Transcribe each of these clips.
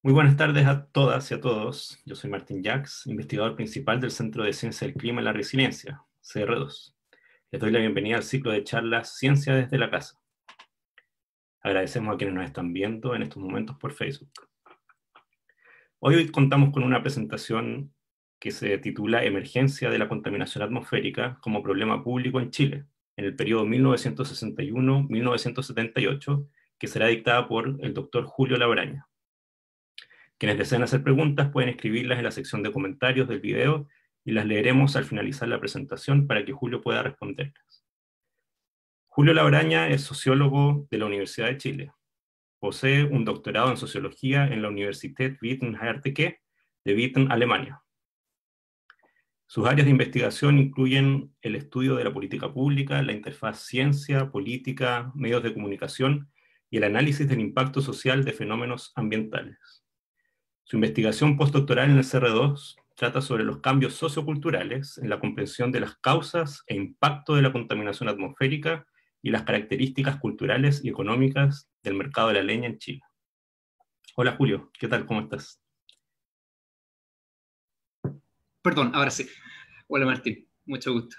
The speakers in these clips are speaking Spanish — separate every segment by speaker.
Speaker 1: Muy buenas tardes a todas y a todos. Yo soy Martín Jax, investigador principal del Centro de Ciencia del Clima y la Resiliencia, CR2. Les doy la bienvenida al ciclo de charlas Ciencia desde la Casa. Agradecemos a quienes nos están viendo en estos momentos por Facebook. Hoy contamos con una presentación que se titula Emergencia de la contaminación atmosférica como problema público en Chile, en el periodo 1961-1978, que será dictada por el doctor Julio Labraña. Quienes deseen hacer preguntas pueden escribirlas en la sección de comentarios del video y las leeremos al finalizar la presentación para que Julio pueda responderlas. Julio Labraña es sociólogo de la Universidad de Chile. Posee un doctorado en sociología en la Universität Witten-Herdecke de Witten, Alemania. Sus áreas de investigación incluyen el estudio de la política pública, la interfaz ciencia, política, medios de comunicación y el análisis del impacto social de fenómenos ambientales. Su investigación postdoctoral en el CR2 trata sobre los cambios socioculturales en la comprensión de las causas e impacto de la contaminación atmosférica y las características culturales y económicas del mercado de la leña en Chile. Hola Julio, ¿qué tal? ¿Cómo estás?
Speaker 2: Perdón, ahora sí. Hola Martín, mucho gusto.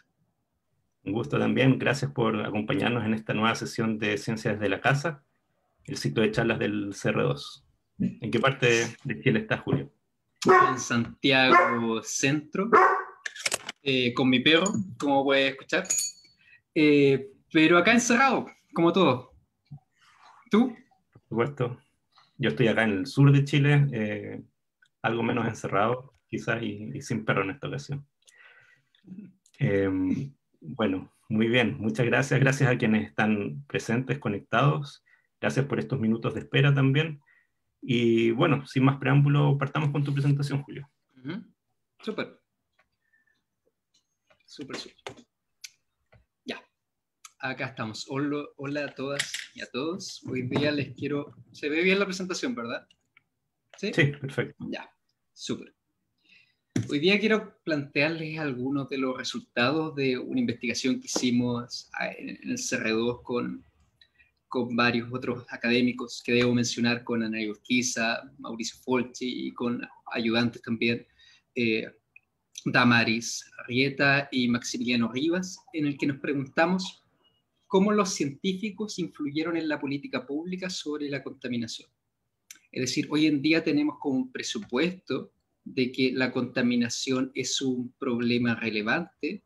Speaker 1: Un gusto también, gracias por acompañarnos en esta nueva sesión de Ciencias desde la Casa, el ciclo de charlas del CR2. ¿En qué parte de Chile estás, Julio?
Speaker 2: En Santiago Centro, con mi perro, como puedes escuchar. Pero acá encerrado, como todo. ¿Tú?
Speaker 1: Por supuesto, yo estoy acá en el sur de Chile, algo menos encerrado, quizás, y sin perro en esta ocasión. Bueno, muy bien, muchas gracias. Gracias a quienes están presentes, conectados. Gracias por estos minutos de espera también. Y bueno, sin más preámbulo, partamos con tu presentación, Julio.
Speaker 2: Súper. Súper. Ya, acá estamos. Hola a todas y a todos. Hoy día les quiero... ¿Se ve bien la presentación, verdad?
Speaker 1: Sí, perfecto.
Speaker 2: Ya, súper. Hoy día quiero plantearles algunos de los resultados de una investigación que hicimos en el CR2 con varios otros académicos que debo mencionar, con Ana Urquiza, Mauricio Folchi y con ayudantes también, Damaris Arrieta y Maximiliano Rivas, en el que nos preguntamos cómo los científicos influyeron en la política pública sobre la contaminación. Es decir, hoy en día tenemos como un presupuesto de que la contaminación es un problema relevante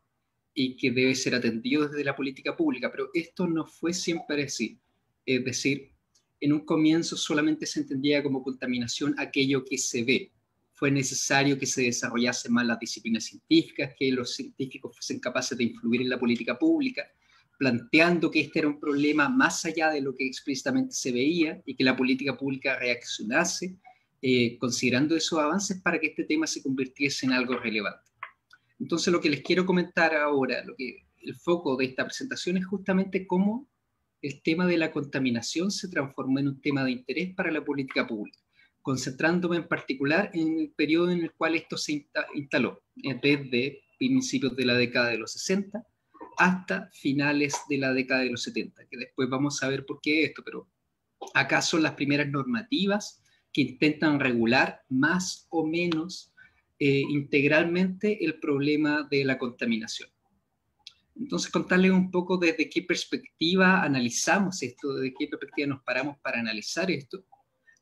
Speaker 2: y que debe ser atendido desde la política pública, pero esto no fue siempre así. Es decir, en un comienzo solamente se entendía como contaminación aquello que se ve. Fue necesario que se desarrollasen más las disciplinas científicas, que los científicos fuesen capaces de influir en la política pública, planteando que este era un problema más allá de lo que explícitamente se veía y que la política pública reaccionase, considerando esos avances para que este tema se convirtiese en algo relevante. Entonces, lo que les quiero comentar ahora, el foco de esta presentación es justamente cómo el tema de la contaminación se transformó en un tema de interés para la política pública, concentrándome en particular en el periodo en el cual esto se instaló, desde principios de la década de los 60 hasta finales de la década de los 70, que después vamos a ver por qué esto, pero acá son las primeras normativas que intentan regular más o menos integralmente el problema de la contaminación. Entonces, contarles un poco desde qué perspectiva analizamos esto, desde qué perspectiva nos paramos para analizar esto.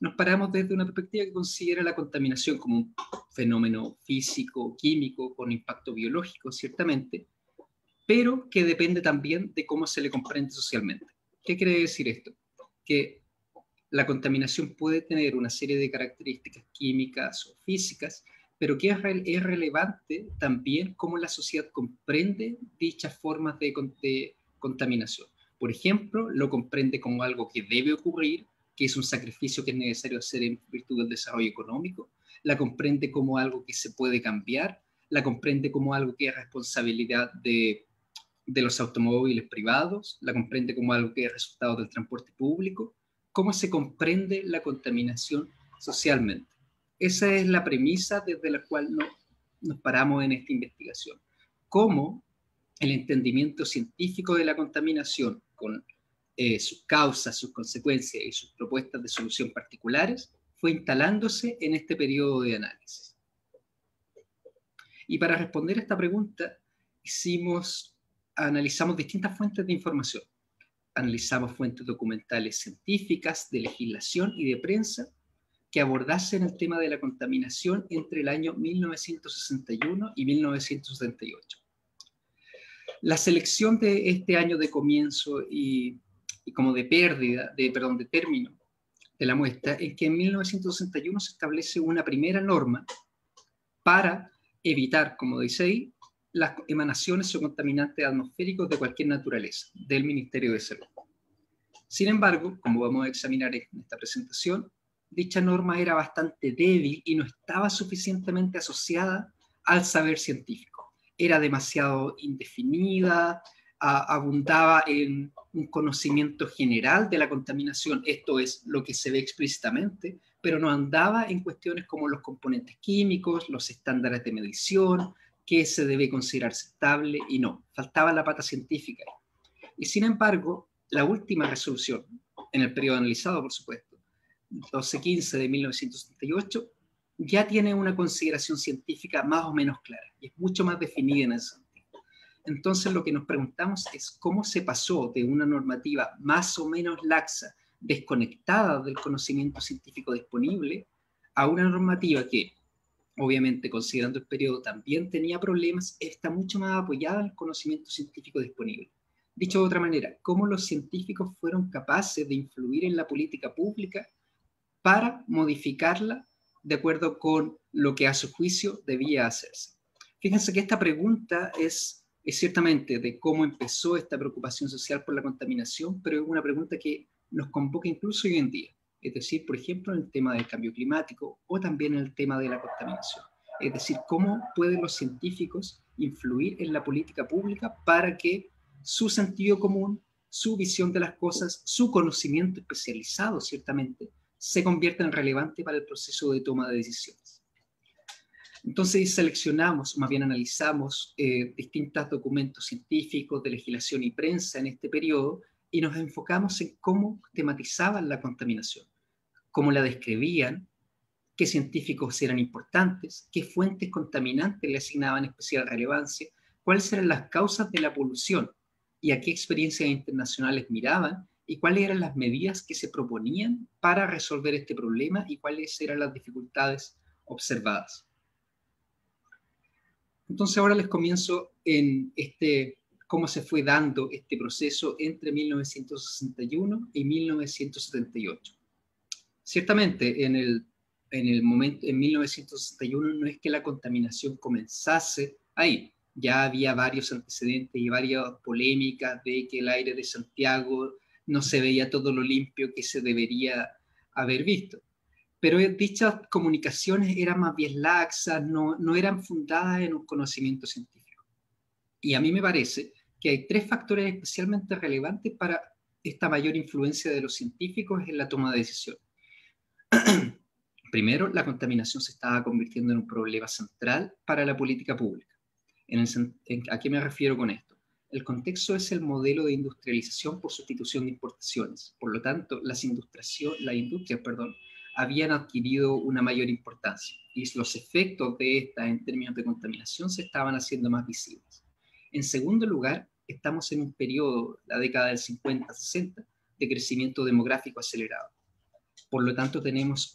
Speaker 2: Nos paramos desde una perspectiva que considera la contaminación como un fenómeno físico, químico, con impacto biológico, ciertamente, pero que depende también de cómo se le comprende socialmente. ¿Qué quiere decir esto? Que la contaminación puede tener una serie de características químicas o físicas, pero que es relevante también cómo la sociedad comprende dichas formas de contaminación. Por ejemplo, lo comprende como algo que debe ocurrir, que es un sacrificio que es necesario hacer en virtud del desarrollo económico, la comprende como algo que se puede cambiar, la comprende como algo que es responsabilidad de los automóviles privados, la comprende como algo que es resultado del transporte público. ¿Cómo se comprende la contaminación socialmente? Esa es la premisa desde la cual nos paramos en esta investigación. Cómo el entendimiento científico de la contaminación, con sus causas, sus consecuencias y sus propuestas de solución particulares, fue instalándose en este periodo de análisis. Y para responder a esta pregunta, analizamos distintas fuentes de información. Analizamos fuentes documentales científicas, de legislación y de prensa que abordasen el tema de la contaminación entre el año 1961 y 1978. La selección de este año de comienzo y como de pérdida, de término de la muestra, es que en 1961 se establece una primera norma para evitar, como dice ahí, las emanaciones o contaminantes atmosféricos de cualquier naturaleza del Ministerio de Salud. Sin embargo, como vamos a examinar en esta presentación, dicha norma era bastante débil y no estaba suficientemente asociada al saber científico. Era demasiado indefinida, abundaba en un conocimiento general de la contaminación, esto es lo que se ve explícitamente, pero no andaba en cuestiones como los componentes químicos, los estándares de medición, qué se debe considerar estable y no, faltaba la pata científica. Y sin embargo, la última resolución, en el periodo analizado, por supuesto, 1215 de 1978, ya tiene una consideración científica más o menos clara y es mucho más definida en ese sentido. Entonces, lo que nos preguntamos es cómo se pasó de una normativa más o menos laxa, desconectada del conocimiento científico disponible, a una normativa que, obviamente, considerando el periodo, también tenía problemas, está mucho más apoyada en el conocimiento científico disponible. Dicho de otra manera, cómo los científicos fueron capaces de influir en la política pública para modificarla de acuerdo con lo que a su juicio debía hacerse. Fíjense que esta pregunta es ciertamente de cómo empezó esta preocupación social por la contaminación, pero es una pregunta que nos convoca incluso hoy en día. Es decir, por ejemplo, en el tema del cambio climático o también en el tema de la contaminación. Es decir, cómo pueden los científicos influir en la política pública para que su sentido común, su visión de las cosas, su conocimiento especializado, ciertamente, se convierta en relevante para el proceso de toma de decisiones. Entonces seleccionamos, o más bien analizamos, distintos documentos científicos de legislación y prensa en este periodo y nos enfocamos en cómo tematizaban la contaminación, cómo la describían, qué científicos eran importantes, qué fuentes contaminantes le asignaban especial relevancia, cuáles eran las causas de la polución y a qué experiencias internacionales miraban y cuáles eran las medidas que se proponían para resolver este problema y cuáles eran las dificultades observadas. Entonces ahora les comienzo en cómo se fue dando este proceso entre 1961 y 1978. Ciertamente, en 1961 no es que la contaminación comenzase ahí. Ya había varios antecedentes y varias polémicas de que el aire de Santiago no se veía todo lo limpio que se debería haber visto. Pero dichas comunicaciones eran más bien laxas, no eran fundadas en un conocimiento científico. Y a mí me parece que hay tres factores especialmente relevantes para esta mayor influencia de los científicos en la toma de decisiones. Primero, la contaminación se estaba convirtiendo en un problema central para la política pública. ¿A qué me refiero con esto? El contexto es el modelo de industrialización por sustitución de importaciones. Por lo tanto, las industrias habían adquirido una mayor importancia y los efectos de esta en términos de contaminación se estaban haciendo más visibles. En segundo lugar, estamos en un periodo, la década del 50-60, de crecimiento demográfico acelerado. Por lo tanto, tenemos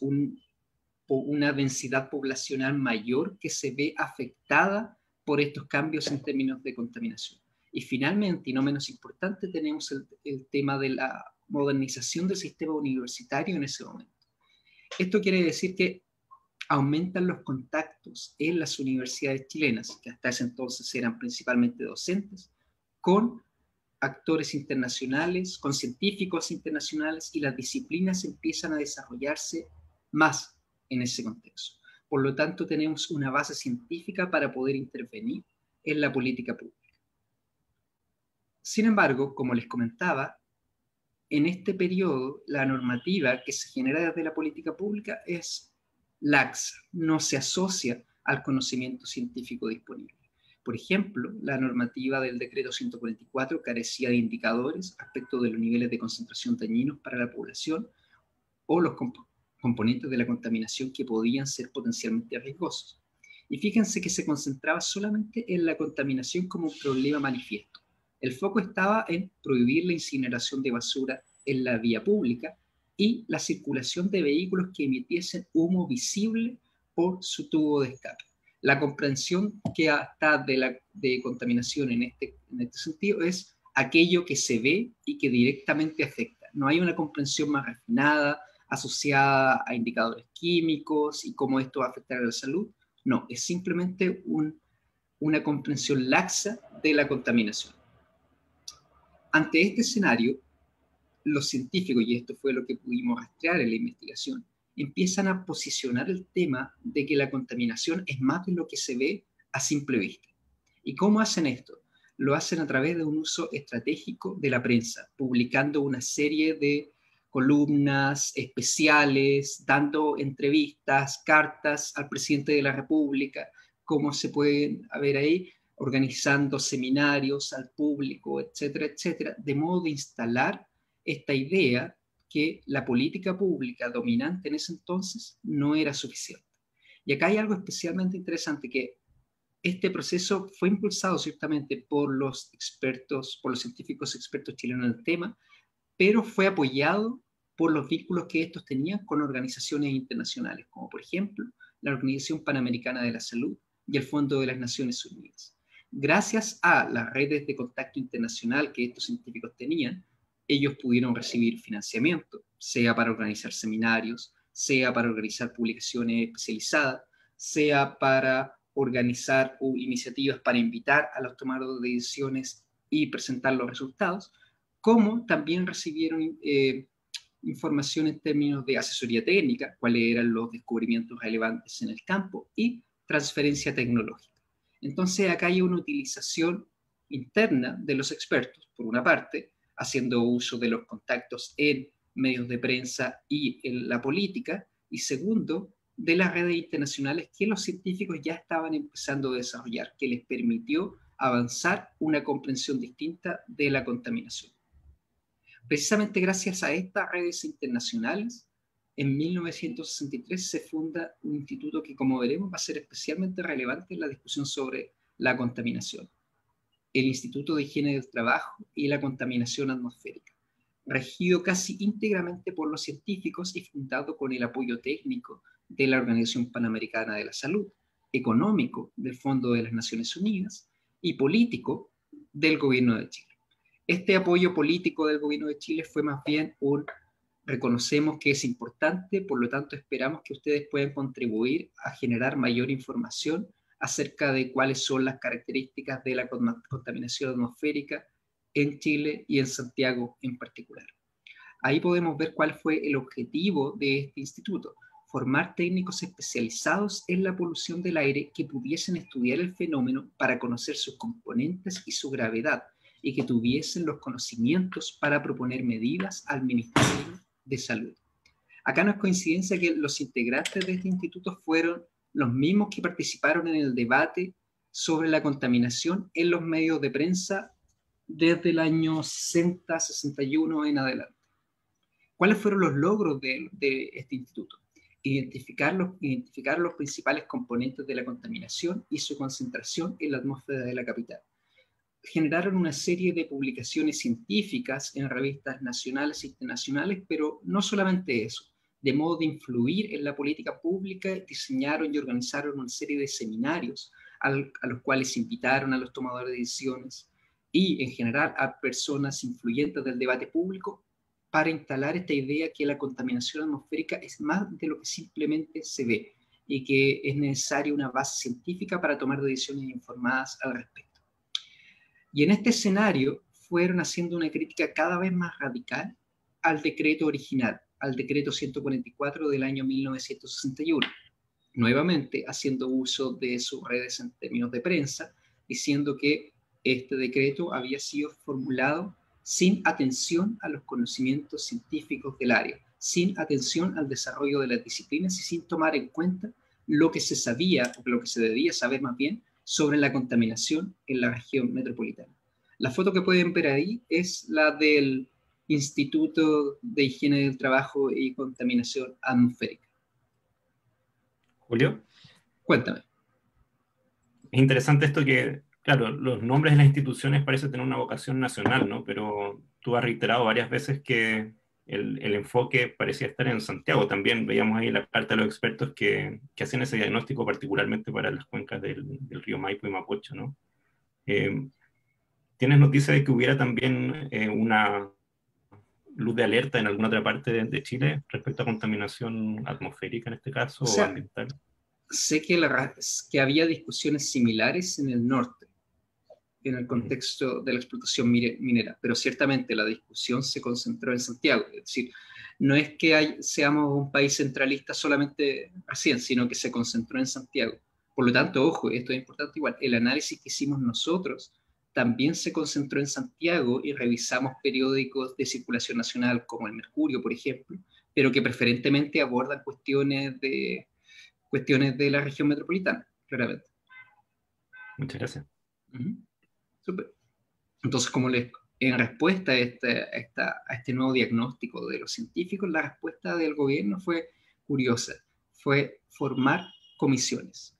Speaker 2: una densidad poblacional mayor que se ve afectada por estos cambios en términos de contaminación. Y finalmente, y no menos importante, tenemos el tema de la modernización del sistema universitario en ese momento. Esto quiere decir que aumentan los contactos en las universidades chilenas, que hasta ese entonces eran principalmente docentes, con actores internacionales, con científicos internacionales, y las disciplinas empiezan a desarrollarse más en ese contexto. Por lo tanto, tenemos una base científica para poder intervenir en la política pública. Sin embargo, como les comentaba, en este periodo la normativa que se genera desde la política pública es laxa, no se asocia al conocimiento científico disponible. Por ejemplo, la normativa del decreto 144 carecía de indicadores respecto de los niveles de concentración dañinos para la población o los componentes de la contaminación que podían ser potencialmente riesgosos. Y fíjense que se concentraba solamente en la contaminación como un problema manifiesto. El foco estaba en prohibir la incineración de basura en la vía pública y la circulación de vehículos que emitiesen humo visible por su tubo de escape. La comprensión que está de contaminación en este sentido es aquello que se ve y que directamente afecta. No hay una comprensión más refinada, asociada a indicadores químicos y cómo esto va a afectar a la salud. No, es simplemente una comprensión laxa de la contaminación. Ante este escenario, los científicos, y esto fue lo que pudimos rastrear en la investigación, empiezan a posicionar el tema de que la contaminación es más de lo que se ve a simple vista. ¿Y cómo hacen esto? Lo hacen a través de un uso estratégico de la prensa, publicando una serie de columnas especiales, dando entrevistas, cartas al presidente de la República, como se pueden ver ahí, organizando seminarios al público, etcétera, etcétera, de modo de instalar esta idea que la política pública dominante en ese entonces no era suficiente. Y acá hay algo especialmente interesante, que este proceso fue impulsado ciertamente por los expertos, por los científicos expertos chilenos en el tema, pero fue apoyado por los vínculos que estos tenían con organizaciones internacionales, como por ejemplo la Organización Panamericana de la Salud y el Fondo de las Naciones Unidas. Gracias a las redes de contacto internacional que estos científicos tenían, ellos pudieron recibir financiamiento, sea para organizar seminarios, sea para organizar publicaciones especializadas, sea para organizar iniciativas para invitar a los tomadores de decisiones y presentar los resultados, como también recibieron información en términos de asesoría técnica, cuáles eran los descubrimientos relevantes en el campo, y transferencia tecnológica. Entonces acá hay una utilización interna de los expertos, por una parte, haciendo uso de los contactos en medios de prensa y en la política, y segundo, de las redes internacionales que los científicos ya estaban empezando a desarrollar, que les permitió avanzar una comprensión distinta de la contaminación. Precisamente gracias a estas redes internacionales, en 1963 se funda un instituto que, como veremos, va a ser especialmente relevante en la discusión sobre la contaminación: el Instituto de Higiene del Trabajo y la Contaminación Atmosférica, regido casi íntegramente por los científicos y fundado con el apoyo técnico de la Organización Panamericana de la Salud, económico del Fondo de las Naciones Unidas y político del Gobierno de Chile. Este apoyo político del Gobierno de Chile fue más bien reconocemos que es importante, por lo tanto esperamos que ustedes puedan contribuir a generar mayor información acerca de cuáles son las características de la contaminación atmosférica en Chile y en Santiago en particular. Ahí podemos ver cuál fue el objetivo de este instituto: formar técnicos especializados en la polución del aire que pudiesen estudiar el fenómeno para conocer sus componentes y su gravedad, y que tuviesen los conocimientos para proponer medidas al Ministerio de Salud. Acá no es coincidencia que los integrantes de este instituto fueron los mismos que participaron en el debate sobre la contaminación en los medios de prensa desde el año 60-61 en adelante. ¿Cuáles fueron los logros de este instituto? Identificar los principales componentes de la contaminación y su concentración en la atmósfera de la capital. Generaron una serie de publicaciones científicas en revistas nacionales e internacionales, pero no solamente eso. De modo de influir en la política pública, diseñaron y organizaron una serie de seminarios a los cuales invitaron a los tomadores de decisiones y en general a personas influyentes del debate público para instalar esta idea que la contaminación atmosférica es más de lo que simplemente se ve y que es necesaria una base científica para tomar decisiones informadas al respecto. Y en este escenario fueron haciendo una crítica cada vez más radical al decreto original, al decreto 144 del año 1961, nuevamente haciendo uso de sus redes en términos de prensa, diciendo que este decreto había sido formulado sin atención a los conocimientos científicos del área, sin atención al desarrollo de las disciplinas y sin tomar en cuenta lo que se sabía, o lo que se debía saber más bien, sobre la contaminación en la región metropolitana. La foto que pueden ver ahí es la del Instituto de Higiene del Trabajo y Contaminación Atmosférica.
Speaker 1: Julio,
Speaker 2: Cuéntame.
Speaker 1: es interesante esto que, claro, los nombres de las instituciones parecen tener una vocación nacional, ¿no? Pero tú has reiterado varias veces que el enfoque parecía estar en Santiago. También veíamos ahí la carta de los expertos que hacían ese diagnóstico particularmente para las cuencas del río Maipo y Mapocho, ¿no? Eh, ¿Tienes noticia de que hubiera también una luz de alerta en alguna otra parte de Chile respecto a contaminación atmosférica en este caso
Speaker 2: O
Speaker 1: o
Speaker 2: sea,
Speaker 1: ambiental?
Speaker 2: sé que había discusiones similares en el norte, en el
Speaker 1: Ujú.
Speaker 2: contexto de la explotación minera, pero ciertamente la discusión se concentró en Santiago. Es decir, no es que seamos un país centralista solamente así, sino que se concentró en Santiago. Por lo tanto, ojo, esto es importante igual, el análisis que hicimos nosotros también se concentró en Santiago y revisamos periódicos de circulación nacional como el Mercurio, por ejemplo, pero que preferentemente abordan cuestiones de la región metropolitana, claramente.
Speaker 1: Muchas gracias.
Speaker 2: Ujú. Súper. Entonces, en respuesta a este nuevo diagnóstico de los científicos, la respuesta del gobierno fue curiosa, fue formar comisiones.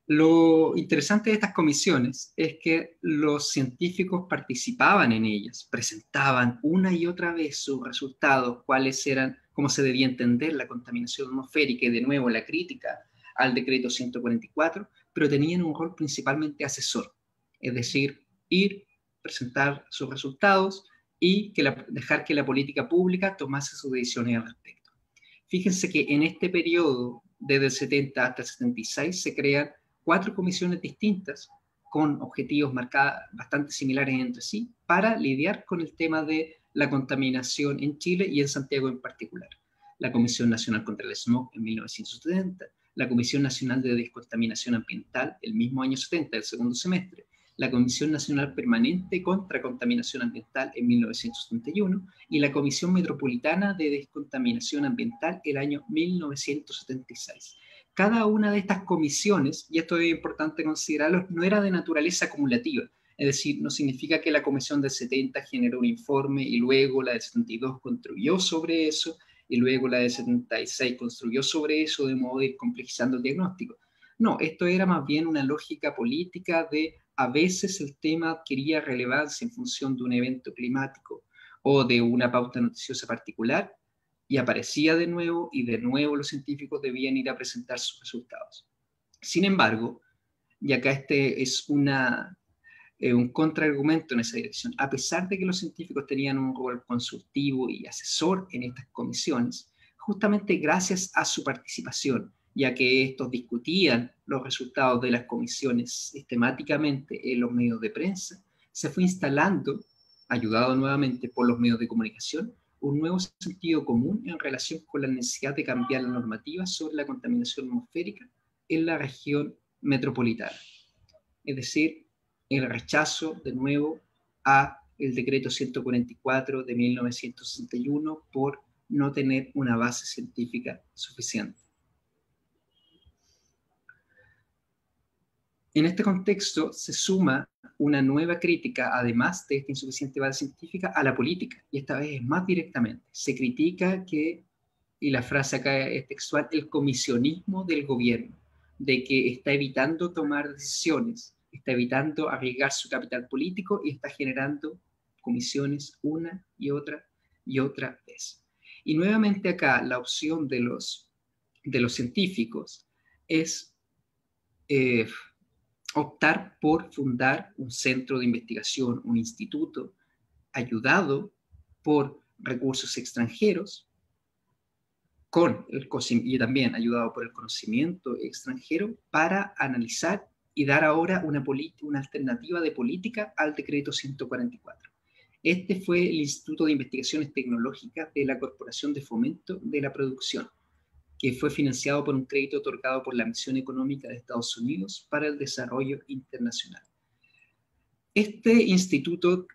Speaker 2: Lo interesante de estas comisiones es que los científicos participaban en ellas, presentaban una y otra vez sus resultados, cuáles eran, cómo se debía entender la contaminación atmosférica y de nuevo la crítica al decreto 144, pero tenían un rol principalmente asesor, es decir, ir, presentar sus resultados y dejar que la política pública tomase sus decisiones al respecto. Fíjense que en este periodo, desde el 70 hasta el 76, se crean 4 comisiones distintas con objetivos bastante similares entre sí para lidiar con el tema de la contaminación en Chile y en Santiago en particular. La Comisión Nacional contra el Smog en 1970, la Comisión Nacional de Descontaminación Ambiental el mismo año 70, el segundo semestre, la Comisión Nacional Permanente contra Contaminación Ambiental en 1971 y la Comisión Metropolitana de Descontaminación Ambiental el año 1976. Cada una de estas comisiones, y esto es importante considerarlo, no era de naturaleza acumulativa, es decir, no significa que la comisión del 70 generó un informe y luego la del 72 construyó sobre eso y luego la del 76 construyó sobre eso de modo de ir complejizando el diagnóstico. No, esto era más bien una lógica política de a veces el tema adquiría relevancia en función de un evento climático o de una pauta noticiosa particular y aparecía de nuevo y de nuevo los científicos debían ir a presentar sus resultados. Sin embargo, y acá este es un contraargumento en esa dirección, a pesar de que los científicos tenían un rol consultivo y asesor en estas comisiones, justamente gracias a su participación, ya que estos discutían los resultados de las comisiones sistemáticamente en los medios de prensa, se fue instalando, ayudado nuevamente por los medios de comunicación, un nuevo sentido común en relación con la necesidad de cambiar la normativa sobre la contaminación atmosférica en la región metropolitana. Es decir, el rechazo de nuevo a el decreto 144 de 1961 por no tener una base científica suficiente. En este contexto se suma una nueva crítica, además de esta insuficiente base científica, a la política, y esta vez es más directamente. Se critica que, y la frase acá es textual, el comisionismo del gobierno, de que está evitando tomar decisiones, está evitando arriesgar su capital político y está generando comisiones una y otra vez. Y nuevamente acá la opción de los científicos es optar por fundar un centro de investigación, un instituto, ayudado por recursos extranjeros, y también ayudado por el conocimiento extranjero, para analizar y dar ahora una alternativa de política al decreto 144. Este fue el Instituto de Investigaciones Tecnológicas de la Corporación de Fomento de la Producción, que fue financiado por un crédito otorgado por la Misión Económica de Estados Unidos para el Desarrollo Internacional. Este instituto,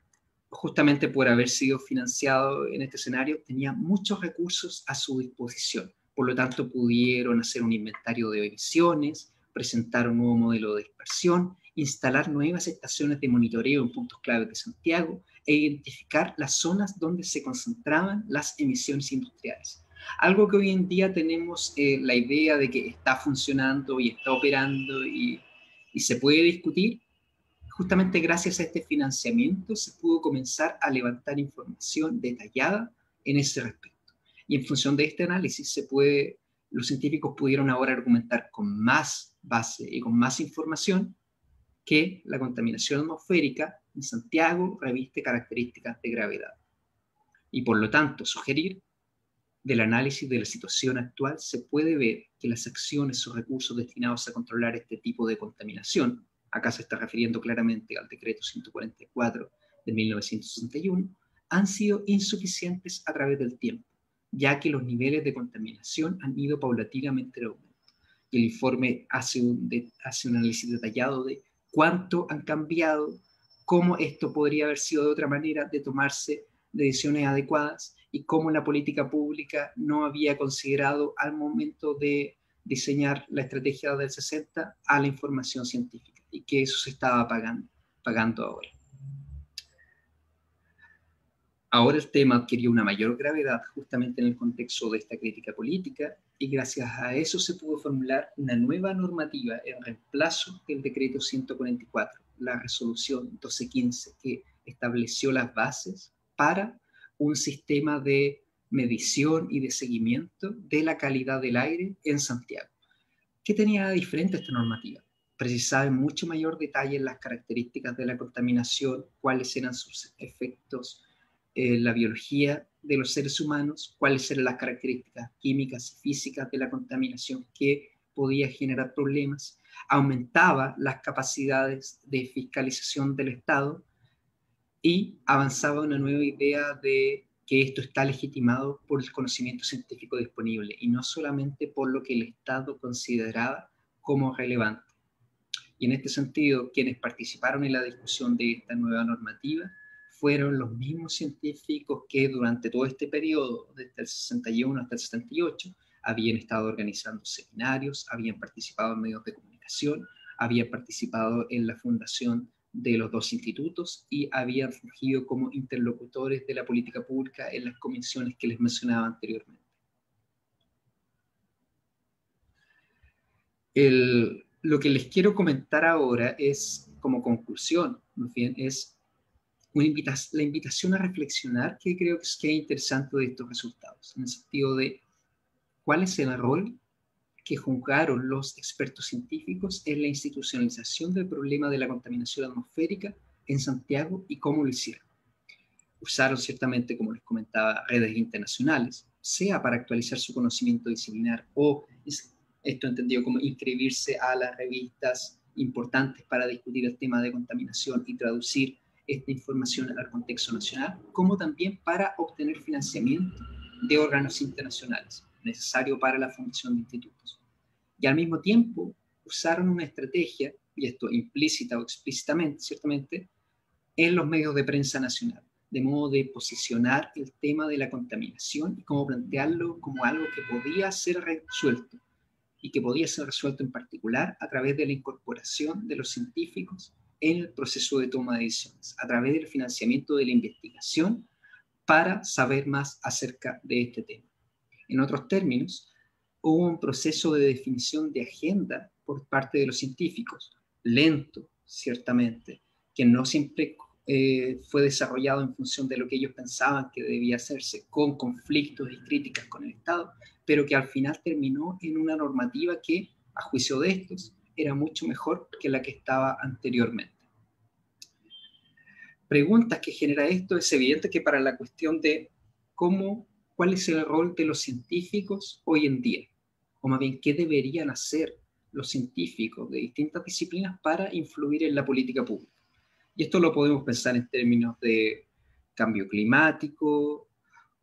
Speaker 2: justamente por haber sido financiado en este escenario, tenía muchos recursos a su disposición. Por lo tanto, pudieron hacer un inventario de emisiones, presentar un nuevo modelo de dispersión instalar nuevas estaciones de monitoreo en puntos clave de Santiago e identificar las zonas donde se concentraban las emisiones industriales. Algo que hoy en día tenemos la idea de que está funcionando y está operando y se puede discutir. Justamente gracias a este financiamiento se pudo comenzar a levantar información detallada en ese respecto. Y en función de este análisis los científicos pudieron ahora argumentar con más base y con más información que la contaminación atmosférica en Santiago reviste características de gravedad. Y por lo tanto, sugerir del análisis de la situación actual se puede ver que las acciones o recursos destinados a controlar este tipo de contaminación, acá se está refiriendo claramente al decreto 144 de 1961, han sido insuficientes a través del tiempo, ya que los niveles de contaminación han ido paulatinamente en aumento. Y el informe hace un análisis detallado de cuánto han cambiado, cómo esto podría haber sido de otra manera de tomarse decisiones adecuadas y cómo la política pública no había considerado al momento de diseñar la estrategia del 60 a la información científica y que eso se estaba pagando ahora. Ahora el tema adquirió una mayor gravedad justamente en el contexto de esta crítica política y gracias a eso se pudo formular una nueva normativa en reemplazo del decreto 144, la resolución 1215, que estableció las bases para un sistema de medición y de seguimiento de la calidad del aire en Santiago. ¿Qué tenía diferente esta normativa? Precisaba en mucho mayor detalle las características de la contaminación, cuáles eran sus efectos, la biología de los seres humanos, cuáles eran las características químicas y físicas de la contaminación que podía generar problemas, aumentaba las capacidades de fiscalización del Estado y avanzaba una nueva idea de que esto está legitimado por el conocimiento científico disponible y no solamente por lo que el Estado consideraba como relevante. Y en este sentido, quienes participaron en la discusión de esta nueva normativa fueron los mismos científicos que durante todo este periodo, desde el 61 hasta el 78, habían estado organizando seminarios, habían participado en medios de comunicación, habían participado en la fundación de los dos institutos y habían fungido como interlocutores de la política pública en las comisiones que les mencionaba anteriormente. Lo que les quiero comentar ahora es, como conclusión, más bien, es la invitación a reflexionar que creo que es interesante de estos resultados, en el sentido de cuál es el rol que jugaron los expertos científicos en la institucionalización del problema de la contaminación atmosférica en Santiago y cómo lo hicieron. Usaron ciertamente, como les comentaba, redes internacionales, sea para actualizar su conocimiento disciplinar o, esto entendido como inscribirse a las revistas importantes para discutir el tema de contaminación y traducir esta información al contexto nacional, como también para obtener financiamiento de órganos internacionales, necesario para la fundación de institutos. Y al mismo tiempo usaron una estrategia, y esto implícita o explícitamente, ciertamente, en los medios de prensa nacional, de modo de posicionar el tema de la contaminación y cómo plantearlo como algo que podía ser resuelto, y que podía ser resuelto en particular a través de la incorporación de los científicos en el proceso de toma de decisiones, a través del financiamiento de la investigación para saber más acerca de este tema. En otros términos, hubo un proceso de definición de agenda por parte de los científicos, lento, ciertamente, que no siempre fue desarrollado en función de lo que ellos pensaban que debía hacerse, con conflictos y críticas con el Estado, pero que al final terminó en una normativa que, a juicio de estos, era mucho mejor que la que estaba anteriormente. Preguntas que genera esto: es evidente que para la cuestión de cuál es el rol de los científicos hoy en día, o más bien qué deberían hacer los científicos de distintas disciplinas para influir en la política pública. Y esto lo podemos pensar en términos de cambio climático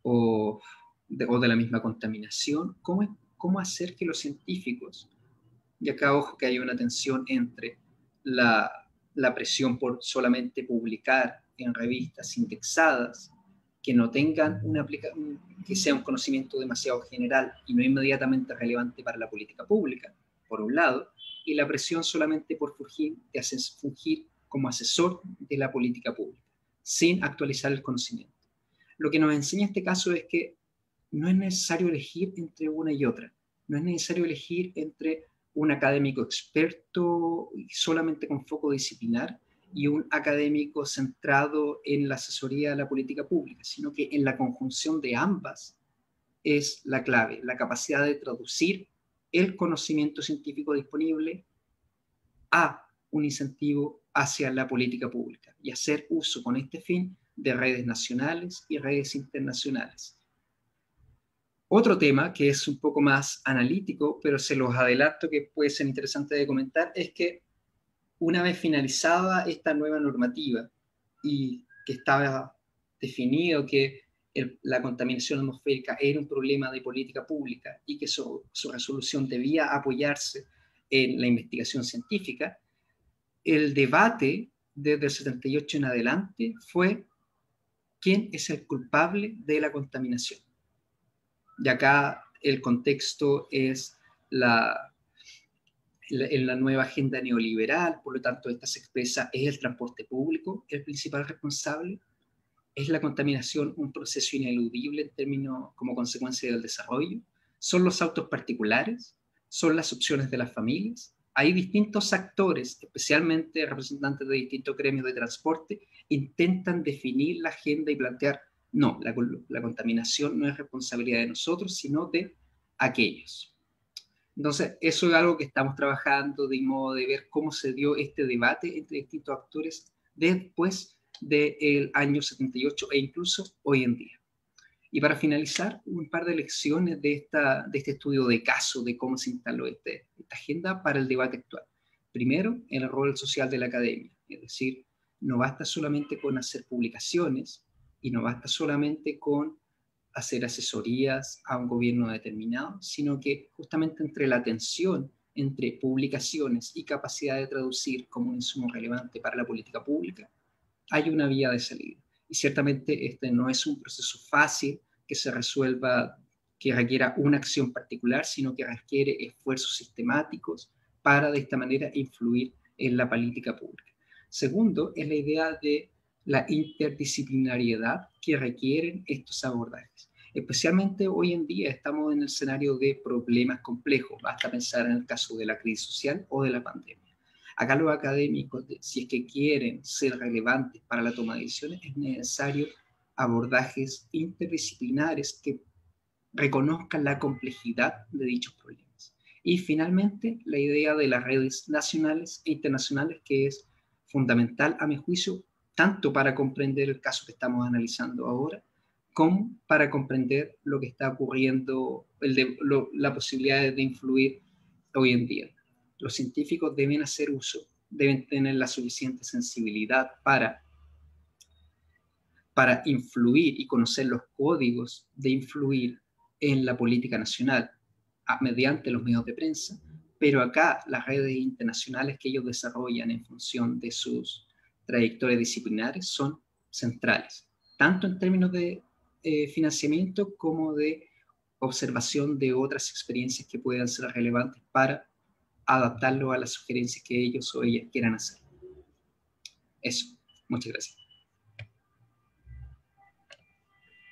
Speaker 2: o de la misma contaminación. ¿Cómo hacer que los científicos, y acá ojo que hay una tensión entre la presión por solamente publicar en revistas indexadas, que no tengan que sea un conocimiento demasiado general y no inmediatamente relevante para la política pública, por un lado, y la presión solamente por fungir como asesor de la política pública, sin actualizar el conocimiento. Lo que nos enseña este caso es que no es necesario elegir entre una y otra. No es necesario elegir entre un académico experto solamente con foco disciplinar y un académico centrado en la asesoría de la política pública, sino que en la conjunción de ambas es la clave, la capacidad de traducir el conocimiento científico disponible a un incentivo hacia la política pública y hacer uso con este fin de redes nacionales y redes internacionales. Otro tema que es un poco más analítico, pero se los adelanto que puede ser interesante de comentar, es que una vez finalizada esta nueva normativa y que estaba definido que la contaminación atmosférica era un problema de política pública y que su resolución debía apoyarse en la investigación científica, el debate desde el 78 en adelante fue quién es el culpable de la contaminación. Y acá el contexto es en la nueva agenda neoliberal, por lo tanto, esta se expresa, es el transporte público el principal responsable, es la contaminación un proceso ineludible en términos como consecuencia del desarrollo, son los autos particulares, son las opciones de las familias. Hay distintos actores, especialmente representantes de distintos gremios de transporte, intentan definir la agenda y plantear, no, la contaminación no es responsabilidad de nosotros, sino de aquellos. Entonces, eso es algo que estamos trabajando de modo de ver cómo se dio este debate entre distintos actores después del año 78 e incluso hoy en día. Y para finalizar, un par de lecciones de este estudio de caso, de cómo se instaló esta agenda para el debate actual. Primero, el rol social de la academia, es decir, no basta solamente con hacer publicaciones y no basta solamente con hacer asesorías a un gobierno determinado, sino que justamente entre la tensión entre publicaciones y capacidad de traducir como un insumo relevante para la política pública, hay una vía de salida. Y ciertamente este no es un proceso fácil que se resuelva, que requiera una acción particular, sino que requiere esfuerzos sistemáticos para de esta manera influir en la política pública. Segundo, es la idea de la interdisciplinariedad que requieren estos abordajes. Especialmente hoy en día estamos en el escenario de problemas complejos, basta pensar en el caso de la crisis social o de la pandemia. Acá los académicos, si es que quieren ser relevantes para la toma de decisiones, es necesario abordajes interdisciplinares que reconozcan la complejidad de dichos problemas. Y finalmente, la idea de las redes nacionales e internacionales, que es fundamental a mi juicio, tanto para comprender el caso que estamos analizando ahora, como para comprender lo que está ocurriendo, la posibilidad de influir hoy en día. Los científicos deben hacer uso, deben tener la suficiente sensibilidad para influir y conocer los códigos de influir en la política nacional mediante los medios de prensa, pero acá las redes internacionales que ellos desarrollan en función de sus trayectorias disciplinares son centrales, tanto en términos de financiamiento como de observación de otras experiencias que puedan ser relevantes para adaptarlo a las sugerencias que ellos o ellas quieran hacer. Eso. Muchas gracias.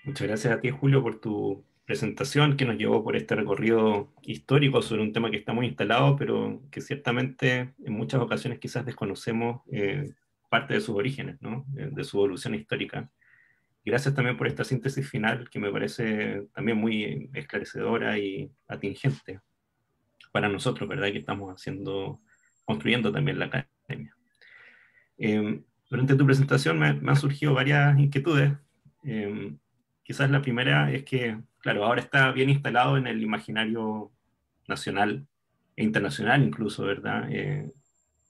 Speaker 1: Muchas gracias a ti, Julio, por tu presentación que nos llevó por este recorrido histórico sobre un tema que está muy instalado, pero que ciertamente en muchas ocasiones quizás desconocemos parte de sus orígenes, ¿no? De su evolución histórica. Gracias también por esta síntesis final que me parece también muy esclarecedora y atingente para nosotros, ¿verdad? Que estamos construyendo también la academia. Durante tu presentación me han surgido varias inquietudes. Quizás la primera es que, claro, ahora está bien instalado en el imaginario nacional e internacional incluso, ¿verdad?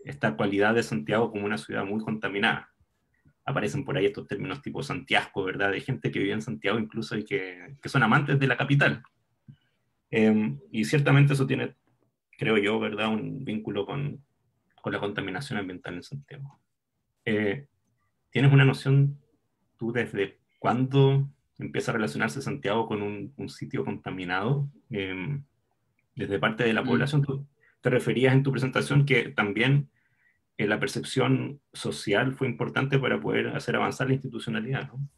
Speaker 1: Esta cualidad de Santiago como una ciudad muy contaminada. Aparecen por ahí estos términos tipo Santiago, ¿verdad? De gente que vive en Santiago incluso y que son amantes de la capital. Y ciertamente eso tiene, creo yo, ¿verdad? Un vínculo con la contaminación ambiental en Santiago. ¿Tienes una noción tú desde cuándo empieza a relacionarse Santiago con un sitio contaminado? Desde parte de la población, te referías en tu presentación que también la percepción social fue importante para poder hacer avanzar la institucionalidad, ¿no?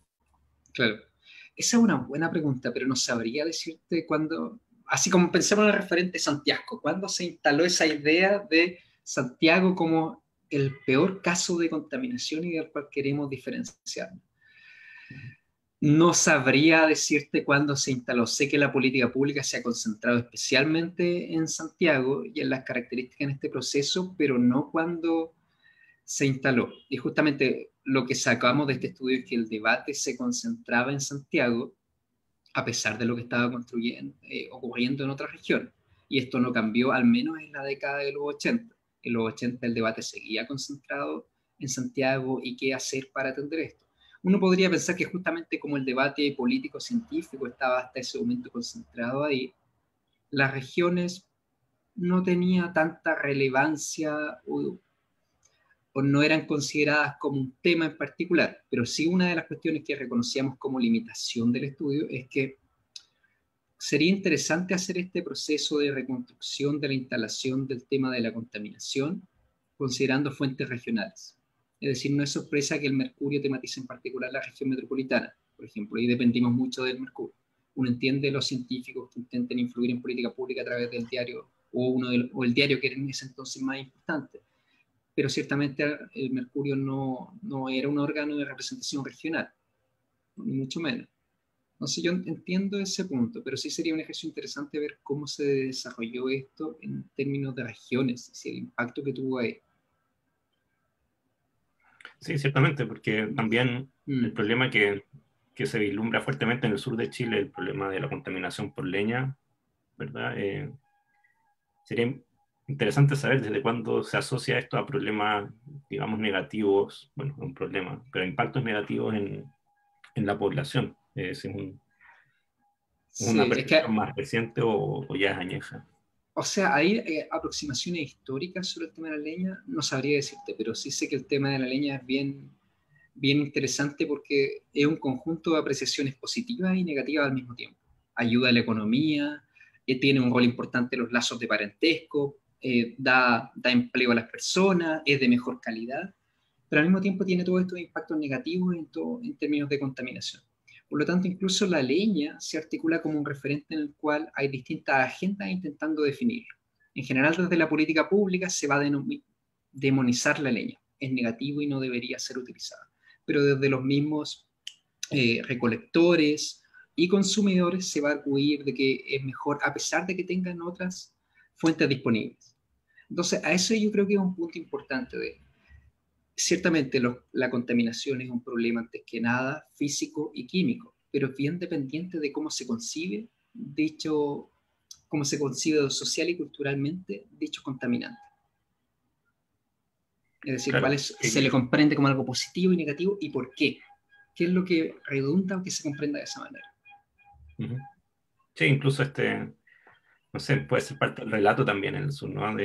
Speaker 2: Claro. Esa es una buena pregunta, pero no sabría decirte cuándo, así como pensemos en el referente Santiago, ¿cuándo se instaló esa idea de Santiago como el peor caso de contaminación y del cual queremos diferenciarnos? No sabría decirte cuándo se instaló. Sé que la política pública se ha concentrado especialmente en Santiago y en las características en este proceso, pero no cuándo se instaló. Y justamente lo que sacamos de este estudio es que el debate se concentraba en Santiago, a pesar de lo que estaba ocurriendo en otras regiones. Y esto no cambió, al menos en la década de los 80. En los 80 el debate seguía concentrado en Santiago y qué hacer para atender esto. Uno podría pensar que justamente como el debate político-científico estaba hasta ese momento concentrado ahí, las regiones no tenían tanta relevancia o no eran consideradas como un tema en particular, pero sí una de las cuestiones que reconocíamos como limitación del estudio es que sería interesante hacer este proceso de reconstrucción de la instalación del tema de la contaminación considerando fuentes regionales. Es decir, no es sorpresa que el mercurio tematice en particular la región metropolitana, por ejemplo, y dependimos mucho del mercurio. Uno entiende los científicos que intenten influir en política pública a través del diario o el diario que era en ese entonces más importante, pero ciertamente el mercurio no era un órgano de representación regional, ni mucho menos. No sé, yo entiendo ese punto, pero sí sería un ejercicio interesante ver cómo se desarrolló esto en términos de regiones, si el impacto que tuvo ahí.
Speaker 1: Sí, ciertamente, porque también el
Speaker 2: Mm,
Speaker 1: problema que se vislumbra fuertemente en el sur de Chile, el problema de la contaminación por leña, ¿verdad? Sería interesante saber desde cuándo se asocia esto a problemas, digamos, negativos, bueno, un problema, pero impactos negativos en la población. Si es una
Speaker 2: sí, es que,
Speaker 1: percepción más reciente o ya es añeja.
Speaker 2: o sea, hay aproximaciones históricas sobre el tema de la leña, no sabría decirte, pero sí sé que el tema de la leña es bien interesante porque es un conjunto de apreciaciones positivas y negativas al mismo tiempo. Ayuda a la economía, tiene un rol importante en los lazos de parentesco, da empleo a las personas, es de mejor calidad, pero al mismo tiempo tiene todos estos impactos negativos en términos de contaminación. Por lo tanto, incluso la leña se articula como un referente en el cual hay distintas agendas intentando definirlo. En general, desde la política pública se va a demonizar la leña. Es negativo y no debería ser utilizada. Pero desde los mismos recolectores y consumidores se va a arguir de que es mejor a pesar de que tengan otras fuentes disponibles. Entonces, a eso yo creo que es un punto importante de ciertamente la contaminación es un problema antes que nada físico y químico, pero es bien dependiente de cómo se concibe dicho, cómo se concibe social y culturalmente dicho contaminante. Es decir,
Speaker 1: Claro,
Speaker 2: se le comprende como algo positivo y negativo y por qué. ¿Qué es lo que redunda o que se comprenda de esa manera?
Speaker 1: uh-huh. Sí, incluso no sé, puede ser parte del relato también en el sur, ¿no?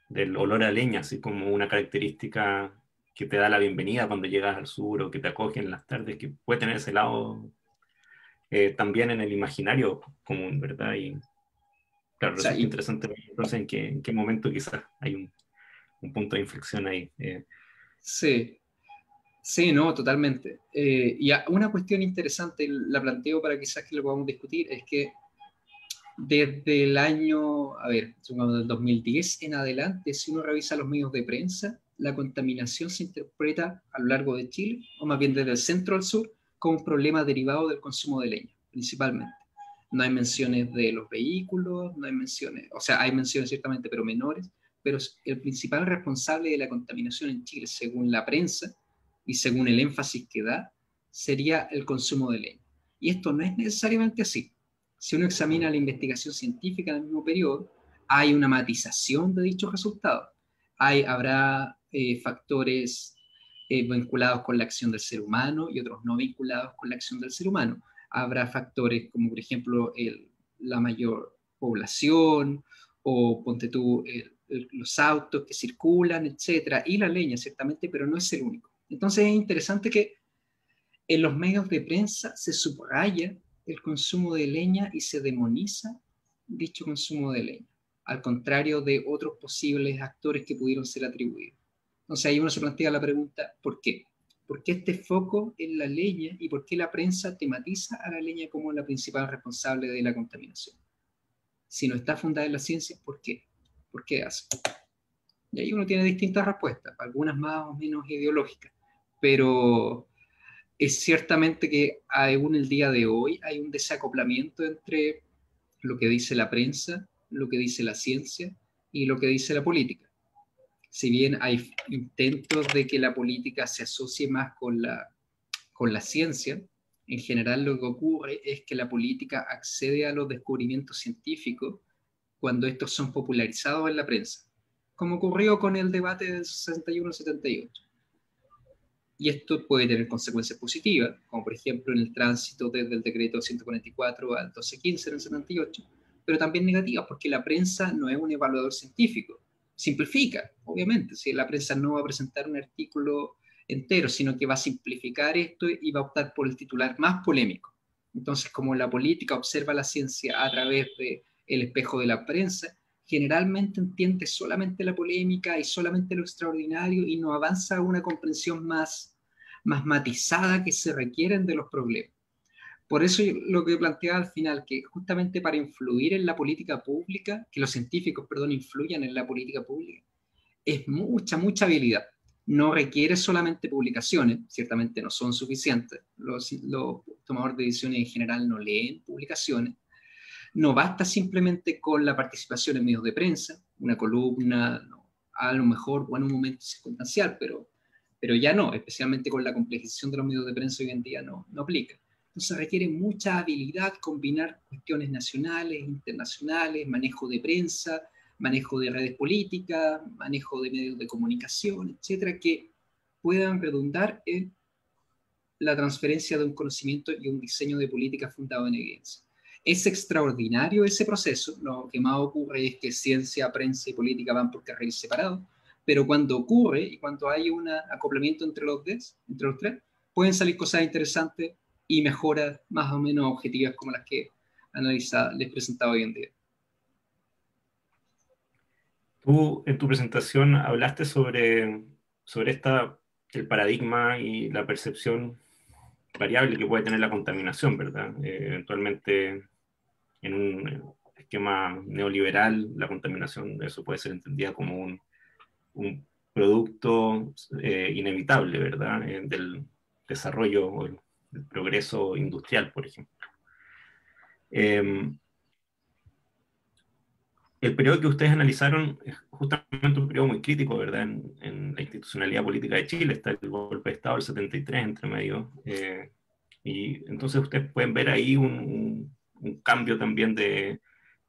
Speaker 1: Del olor a leña, así como una característica que te da la bienvenida cuando llegas al sur o que te acoge en las tardes, que puede tener ese lado también en el imaginario común, ¿verdad? Y claro,
Speaker 2: O sea,
Speaker 1: resulta interesante ver entonces en qué momento quizás hay un punto de inflexión ahí.
Speaker 2: sí, sí, no, totalmente. Y una cuestión interesante, la planteo para quizás que lo podamos discutir, es que desde el año, a ver, supongamos del 2010 en adelante, si uno revisa los medios de prensa, la contaminación se interpreta a lo largo de Chile, o más bien desde el centro al sur, como un problema derivado del consumo de leña, principalmente. No hay menciones de los vehículos, no hay menciones, o sea, hay menciones ciertamente, pero menores, pero el principal responsable de la contaminación en Chile, según la prensa y según el énfasis que da, sería el consumo de leña. Y esto no es necesariamente así. Si uno examina la investigación científica en el mismo periodo, hay una matización de dichos resultados. Habrá factores vinculados con la acción del ser humano y otros no vinculados con la acción del ser humano. Habrá factores como, por ejemplo, la mayor población o, ponte tú, los autos que circulan, etcétera, y la leña, ciertamente, pero no es el único. Entonces es interesante que en los medios de prensa se subraya el consumo de leña y se demoniza dicho consumo de leña. al contrario de otros posibles actores que pudieron ser atribuidos. Entonces ahí uno se plantea la pregunta, ¿por qué? ¿Por qué este foco en la leña y por qué la prensa tematiza a la leña como la principal responsable de la contaminación? Si no está fundada en la ciencia, ¿por qué? ¿Por qué hace? Y ahí uno tiene distintas respuestas, algunas más o menos ideológicas, pero es ciertamente que aún el día de hoy hay un desacoplamiento entre lo que dice la prensa, lo que dice la ciencia y lo que dice la política. Si bien hay intentos de que la política se asocie más con la ciencia, en general lo que ocurre es que la política accede a los descubrimientos científicos cuando estos son popularizados en la prensa, como ocurrió con el debate del 61-78. Y esto puede tener consecuencias positivas, como por ejemplo en el tránsito desde el decreto 144 al 1215 en el 78, pero también negativas porque la prensa no es un evaluador científico. Simplifica, obviamente, si la prensa no va a presentar un artículo entero, sino que va a simplificar esto y va a optar por el titular más polémico. Entonces, como la política observa la ciencia a través del espejo de la prensa, generalmente entiende solamente la polémica y solamente lo extraordinario y no avanza a una comprensión más matizada que se requieren de los problemas. Por eso lo que planteaba al final, que justamente para influir en la política pública, que los científicos, perdón, influyan en la política pública, es mucha habilidad. No requiere solamente publicaciones, ciertamente no son suficientes. Los tomadores de decisiones en general no leen publicaciones. No basta simplemente con la participación en medios de prensa, una columna, no, a lo mejor o en un momento circunstancial, pero ya no, especialmente con la complejización de los medios de prensa hoy en día no aplica. Entonces requiere mucha habilidad combinar cuestiones nacionales, internacionales, manejo de prensa, manejo de redes políticas, manejo de medios de comunicación, etcétera, que puedan redundar en la transferencia de un conocimiento y un diseño de política fundado en evidencia. Es extraordinario ese proceso, lo que más ocurre es que ciencia, prensa y política van por carriles separados, pero cuando ocurre y cuando hay un acoplamiento entre los tres, pueden salir cosas interesantes y mejoras más o menos objetivas como las que les presentaba hoy en día.
Speaker 1: Tú en tu presentación hablaste sobre el paradigma y la percepción variable que puede tener la contaminación, ¿verdad? Eventualmente, en un esquema neoliberal, la contaminación, eso puede ser entendida como un producto inevitable, ¿verdad? Del desarrollo o el progreso industrial, por ejemplo. El periodo que ustedes analizaron es justamente un periodo muy crítico, ¿verdad? En la institucionalidad política de Chile. Está el golpe de Estado del 73 entre medio. Y entonces ustedes pueden ver ahí un cambio también de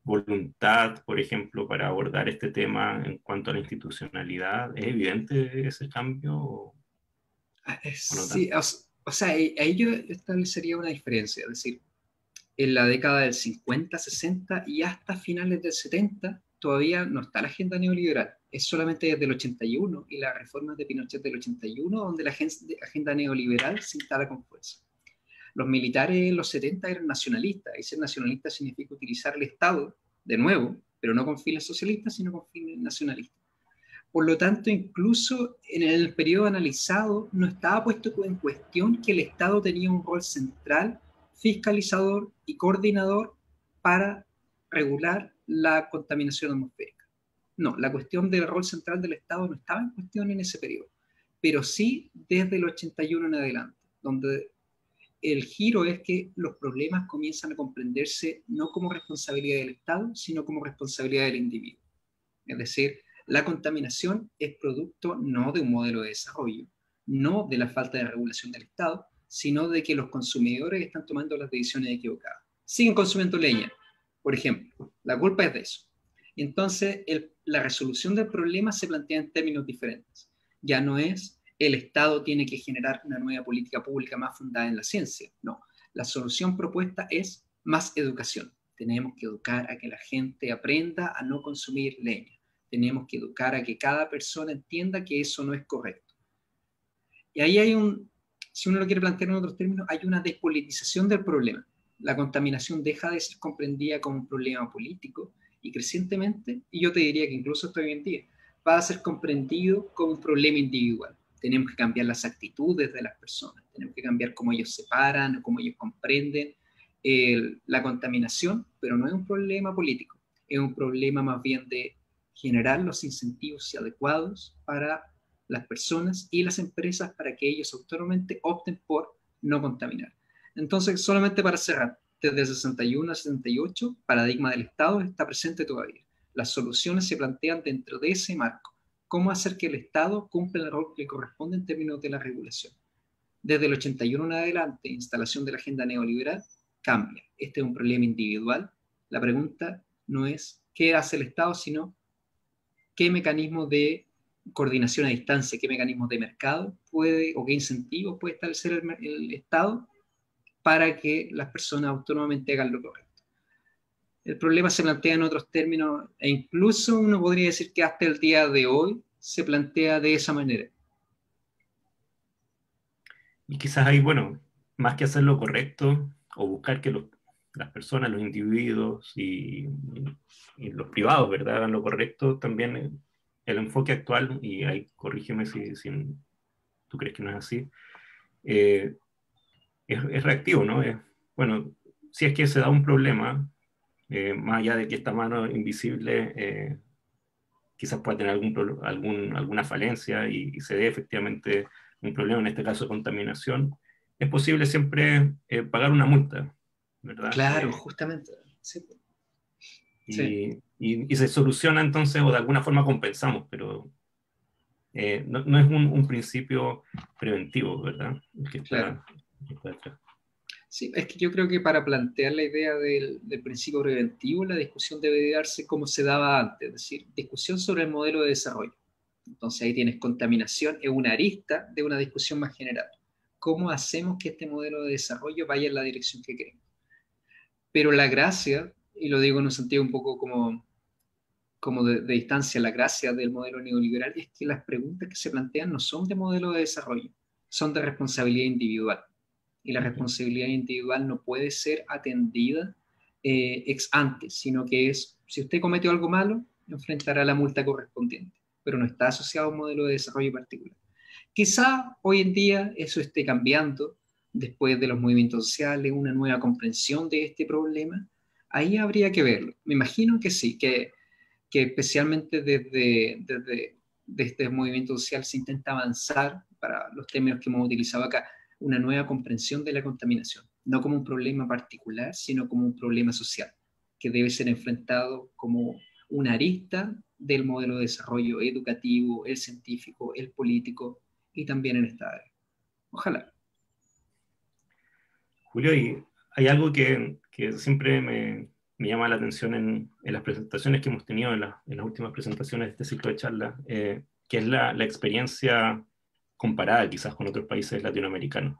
Speaker 1: voluntad, por ejemplo, para abordar este tema en cuanto a la institucionalidad. ¿Es evidente ese cambio o no
Speaker 2: Sí,
Speaker 1: tanto?
Speaker 2: o sea, ahí yo establecería una diferencia, es decir, en la década del 50, 60 y hasta finales del 70 todavía no está la agenda neoliberal. Es solamente desde el 81 y las reformas de Pinochet del 81 donde la agenda neoliberal se instala con fuerza. Los militares en los 70 eran nacionalistas y ser nacionalista significa utilizar el Estado de nuevo, pero no con fines socialistas, sino con fines nacionalistas. Por lo tanto, incluso en el periodo analizado no estaba puesto en cuestión que el Estado tenía un rol central, fiscalizador y coordinador para regular la contaminación atmosférica. No, la cuestión del rol central del Estado no estaba en cuestión en ese periodo, pero sí desde el 81 en adelante, donde el giro es que los problemas comienzan a comprenderse no como responsabilidad del Estado, sino como responsabilidad del individuo. Es decir, la contaminación es producto no de un modelo de desarrollo, no de la falta de regulación del Estado, sino de que los consumidores están tomando las decisiones equivocadas. Siguen consumiendo leña, por ejemplo. La culpa es de eso. Entonces, la resolución del problema se plantea en términos diferentes. Ya no es el Estado tiene que generar una nueva política pública más fundada en la ciencia. No, la solución propuesta es más educación. Tenemos que educar a que la gente aprenda a no consumir leña. Tenemos que educar a que cada persona entienda que eso no es correcto. Y ahí hay si uno lo quiere plantear en otros términos, hay una despolitización del problema. La contaminación deja de ser comprendida como un problema político y crecientemente, y yo te diría que incluso hasta hoy en día, va a ser comprendido como un problema individual. Tenemos que cambiar las actitudes de las personas, tenemos que cambiar cómo ellos se paran, cómo ellos comprenden la contaminación, pero no es un problema político, es un problema más bien de generar los incentivos adecuados para las personas y las empresas para que ellos autónomamente opten por no contaminar. Entonces, solamente para cerrar, desde el 61 al 78, paradigma del Estado está presente todavía. Las soluciones se plantean dentro de ese marco. ¿Cómo hacer que el Estado cumpla el rol que le corresponde en términos de la regulación? Desde el 81 en adelante, instalación de la agenda neoliberal, cambia. Este es un problema individual. La pregunta no es qué hace el Estado, sino qué mecanismos de coordinación a distancia, qué mecanismos de mercado puede o qué incentivos puede establecer el Estado para que las personas autónomamente hagan lo correcto. El problema se plantea en otros términos e incluso uno podría decir que hasta el día de hoy se plantea de esa manera.
Speaker 1: Y quizás ahí, bueno, más que hacer lo correcto o buscar que las personas, los individuos y los privados, ¿verdad?, hagan lo correcto, también el enfoque actual, y ahí corrígeme si tú crees que no es así, eh, es reactivo, ¿no? Bueno, si es que se da un problema, más allá de que esta mano invisible quizás pueda tener alguna falencia y se dé efectivamente un problema, en este caso de contaminación, es posible siempre pagar una multa, ¿verdad?
Speaker 2: Claro, justamente. Sí. Sí.
Speaker 1: Y se soluciona entonces, o de alguna forma compensamos, pero no es un principio preventivo, ¿verdad?
Speaker 2: Claro.
Speaker 1: El que está detrás.
Speaker 2: Sí, es que yo creo que para plantear la idea del principio preventivo, la discusión debe darse como se daba antes, es decir, discusión sobre el modelo de desarrollo. Entonces ahí tienes contaminación, es una arista de una discusión más general. ¿Cómo hacemos que este modelo de desarrollo vaya en la dirección que queremos? Pero la gracia, y lo digo en un sentido un poco como de distancia, la gracia del modelo neoliberal es que las preguntas que se plantean no son de modelo de desarrollo, son de responsabilidad individual. Y la responsabilidad individual no puede ser atendida ex ante, sino que es, si usted cometió algo malo, enfrentará la multa correspondiente, pero no está asociado a un modelo de desarrollo particular. Quizá hoy en día eso esté cambiando después de los movimientos sociales, una nueva comprensión de este problema. Ahí habría que verlo. Me imagino que sí, que especialmente desde este movimiento social se intenta avanzar, para los términos que hemos utilizado acá, una nueva comprensión de la contaminación, no como un problema particular, sino como un problema social, que debe ser enfrentado como una arista del modelo de desarrollo educativo, el científico, el político y también en esta área. Ojalá.
Speaker 1: Julio, y hay algo que siempre me llama la atención en las presentaciones que hemos tenido, en las últimas presentaciones de este ciclo de charlas, que es la experiencia comparada quizás con otros países latinoamericanos.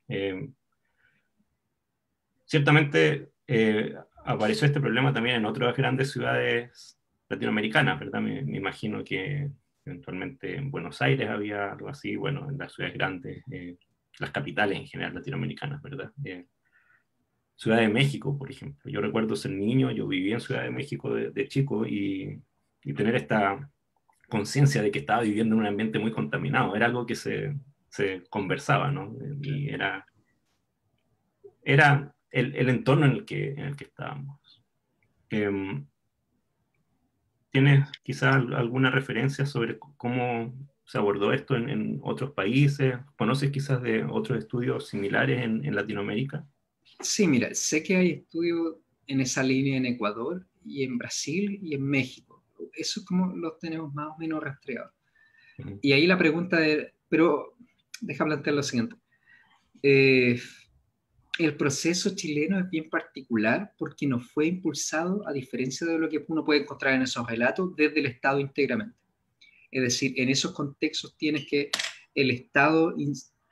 Speaker 1: Eh, Ciertamente apareció este problema también en otras grandes ciudades latinoamericanas, ¿verdad? Me imagino que eventualmente en Buenos Aires había algo así, bueno, en las ciudades grandes, las capitales en general latinoamericanas, ¿verdad? Ciudad de México, por ejemplo. Yo recuerdo ser niño, yo viví en Ciudad de México de chico y tener esta conciencia de que estaba viviendo en un ambiente muy contaminado. Era algo que se conversaba, ¿no? Y era el entorno en el que estábamos. Eh, ¿Tienes quizás alguna referencia sobre cómo se abordó esto en otros países? ¿Conoces quizás de otros estudios similares en Latinoamérica?
Speaker 2: Sí, mira, sé que hay estudios en esa línea en Ecuador y en Brasil y en México. Eso es como los tenemos más o menos rastreados.
Speaker 1: Ujú.
Speaker 2: Y ahí la pregunta de, pero deja plantear lo siguiente. Eh, el proceso chileno es bien particular porque no fue impulsado, a diferencia de lo que uno puede encontrar en esos relatos, desde el Estado íntegramente. Es decir, en esos contextos tienes que el Estado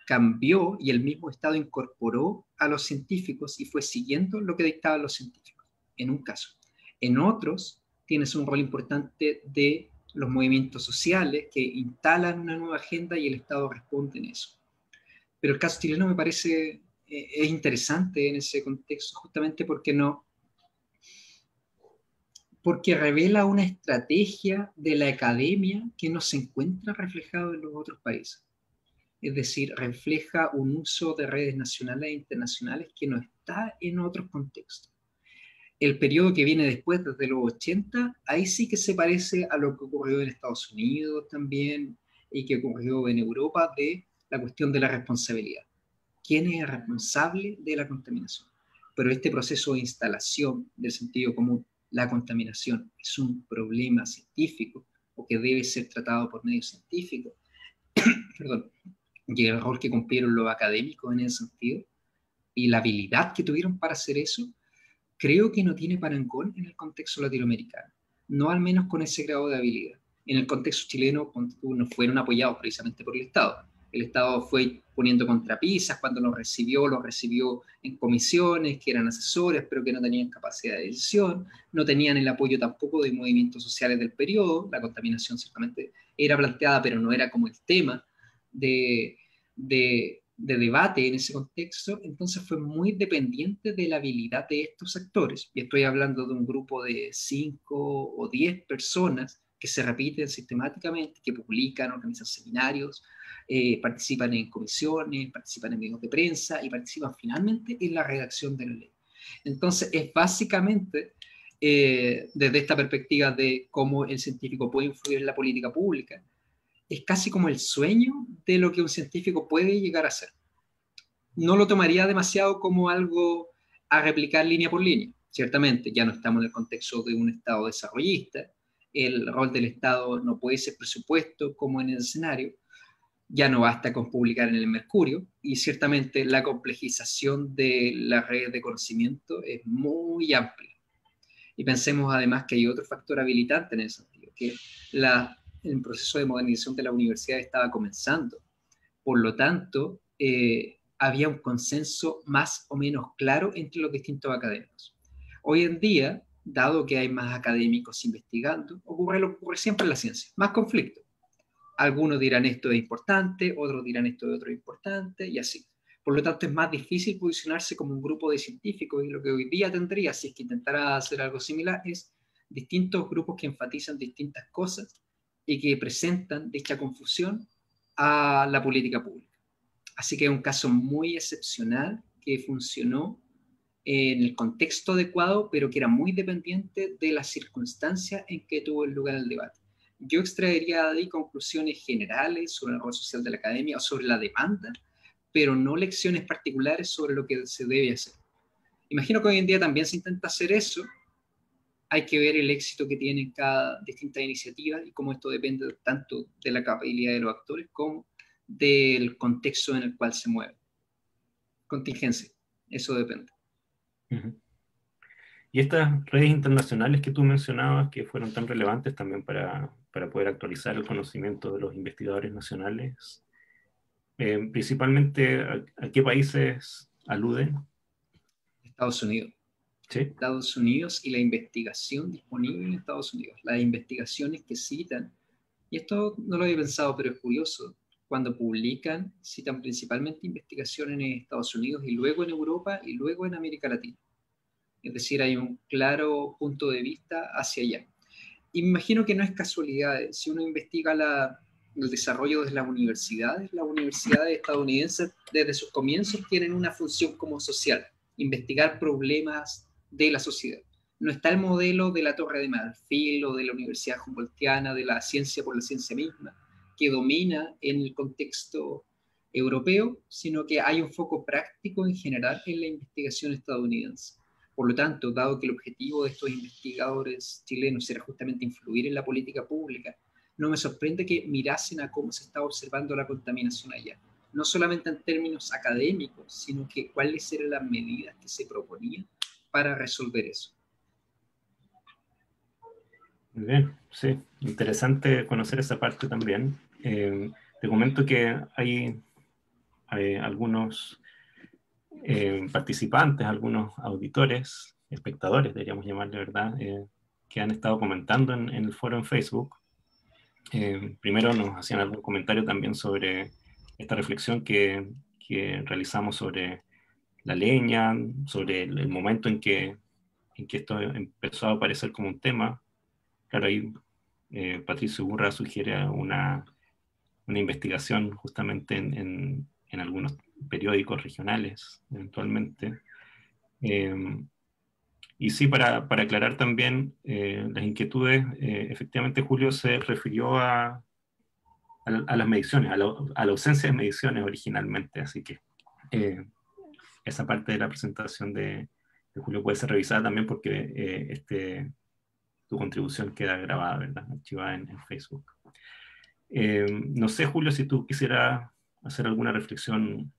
Speaker 2: cambió y el mismo Estado incorporó a los científicos y fue siguiendo lo que dictaban los científicos, en un caso. En otros tienes un rol importante de los movimientos sociales que instalan una nueva agenda y el Estado responde en eso. Pero el caso chileno me parece es interesante en ese contexto justamente porque revela una estrategia de la academia que no se encuentra reflejado en los otros países. Es decir, refleja un uso de redes nacionales e internacionales que no está en otros contextos. El periodo que viene después, desde los 80, ahí sí que se parece a lo que ocurrió en Estados Unidos también y que ocurrió en Europa, de la cuestión de la responsabilidad. ¿Quién es el responsable de la contaminación? Pero este proceso de instalación del sentido común, la contaminación, es un problema científico o que debe ser tratado por medios científicos. Perdón. Y el rol que cumplieron los académicos en ese sentido y la habilidad que tuvieron para hacer eso, creo que no tiene parangón en el contexto latinoamericano, no al menos con ese grado de habilidad. En el contexto chileno no fueron apoyados precisamente por el Estado. El Estado fue poniendo contrapisas cuando los recibió en comisiones que eran asesores, pero que no tenían capacidad de decisión, no tenían el apoyo tampoco de movimientos sociales del periodo. La contaminación ciertamente era planteada, pero no era como el tema de, de debate en ese contexto. Entonces fue muy dependiente de la habilidad de estos actores. Y estoy hablando de un grupo de 5 o 10 personas que se repiten sistemáticamente, que publican, organizan seminarios, participan en comisiones, participan en medios de prensa y participan finalmente en la redacción de la ley. Entonces es básicamente desde esta perspectiva de cómo el científico puede influir en la política pública, es casi como el sueño de lo que un científico puede llegar a ser. No lo tomaría demasiado como algo a replicar línea por línea. Ciertamente, ya no estamos en el contexto de un Estado desarrollista, el rol del Estado no puede ser presupuesto como en el escenario, ya no basta con publicar en el Mercurio, y ciertamente la complejización de la red de conocimiento es muy amplia. Y pensemos además que hay otro factor habilitante en ese sentido, que el proceso de modernización de la universidad estaba comenzando. Por lo tanto, había un consenso más o menos claro entre los distintos académicos. Hoy en día, dado que hay más académicos investigando, ocurre lo que ocurre siempre en la ciencia, más conflicto. Algunos dirán esto es importante, otros dirán esto es otro importante, y así. Por lo tanto, es más difícil posicionarse como un grupo de científicos, y lo que hoy día tendría, si es que intentara hacer algo similar, es distintos grupos que enfatizan distintas cosas y que presentan dicha confusión a la política pública. Así que es un caso muy excepcional que funcionó en el contexto adecuado, pero que era muy dependiente de las circunstancias en que tuvo lugar el debate. Yo extraería de ahí conclusiones generales sobre el rol social de la academia o sobre la demanda, pero no lecciones particulares sobre lo que se debe hacer. Imagino que hoy en día también se intenta hacer eso. Hay que ver el éxito que tienen cada distinta iniciativa y cómo esto depende tanto de la capacidad de los actores como del contexto en el cual se mueve. Contingencia, eso depende.
Speaker 1: Uh-huh. Y estas redes internacionales que tú mencionabas, que fueron tan relevantes también para poder actualizar el conocimiento de los investigadores nacionales, principalmente, ¿a qué países aluden?
Speaker 2: Estados Unidos.
Speaker 1: ¿Sí?
Speaker 2: Estados Unidos y la investigación disponible en Estados Unidos. Las investigaciones que citan, y esto no lo había pensado, pero es curioso, cuando publican, citan principalmente investigaciones en Estados Unidos y luego en Europa y luego en América Latina. Es decir, hay un claro punto de vista hacia allá. Y me imagino que no es casualidad. Si uno investiga el desarrollo de las universidades estadounidenses desde sus comienzos tienen una función como social, investigar problemas de la sociedad. No está el modelo de la Torre de Marfil o de la Universidad Humboldtiana, de la ciencia por la ciencia misma, que domina en el contexto europeo, sino que hay un foco práctico en general en la investigación estadounidense. Por lo tanto, dado que el objetivo de estos investigadores chilenos era justamente influir en la política pública, no me sorprende que mirasen a cómo se está observando la contaminación allá. No solamente en términos académicos, sino que cuáles eran las medidas que se proponían para resolver eso.
Speaker 1: Muy bien, sí, interesante conocer esa parte también. Te comento que hay algunos participantes, algunos auditores, espectadores, deberíamos llamarle, ¿verdad?, que han estado comentando en el foro en Facebook. Primero nos hacían algún comentario también sobre esta reflexión que realizamos sobre la leña, sobre el momento en que en que esto empezó a aparecer como un tema. Claro, ahí Patricio Burra sugiere una investigación justamente en algunos periódicos regionales, eventualmente. Y sí, para aclarar también las inquietudes, efectivamente Julio se refirió a las mediciones, a la ausencia de mediciones originalmente, así que esa parte de la presentación de Julio puede ser revisada también porque tu contribución queda grabada, ¿verdad? Archivada en Facebook. No sé, Julio, si tú quisieras hacer alguna reflexión